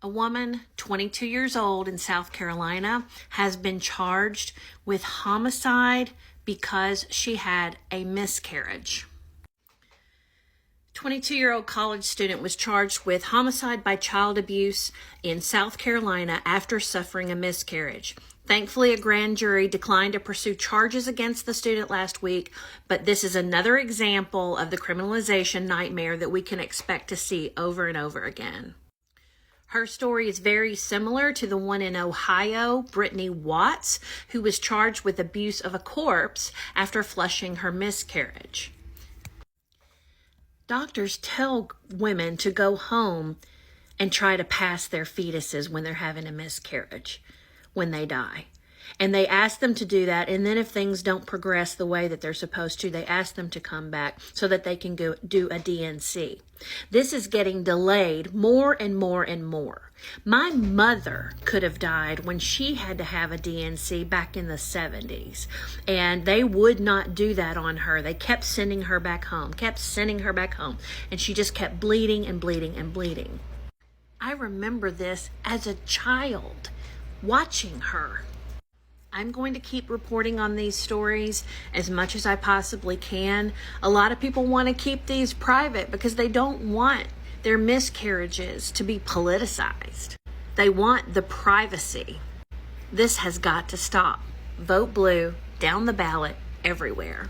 A woman, 22 years old in South Carolina, has been charged with homicide because she had a miscarriage. 22-year-old college student was charged with homicide by child abuse in South Carolina after suffering a miscarriage. Thankfully, a grand jury declined to pursue charges against the student last week, but this is another example of the criminalization nightmare that we can expect to see over and over again. Her story is very similar to the one in Ohio, Brittany Watts, who was charged with abuse of a corpse after flushing her miscarriage. Doctors tell women to go home and try to pass their fetuses when they're having a miscarriage, when they die. And they ask them to do that, and then if things don't progress the way that they're supposed to, they ask them to come back so that they can go do a DNC. This is getting delayed more and more and more. My mother could have died when she had to have a DNC back in the 70s, and they would not do that on her. They kept sending her back home, and she just kept bleeding and bleeding and bleeding. I remember this as a child, watching her. I'm going to keep reporting on these stories as much as I possibly can. A lot of people want to keep these private because they don't want their miscarriages to be politicized. They want the privacy. This has got to stop. Vote blue, down the ballot, everywhere.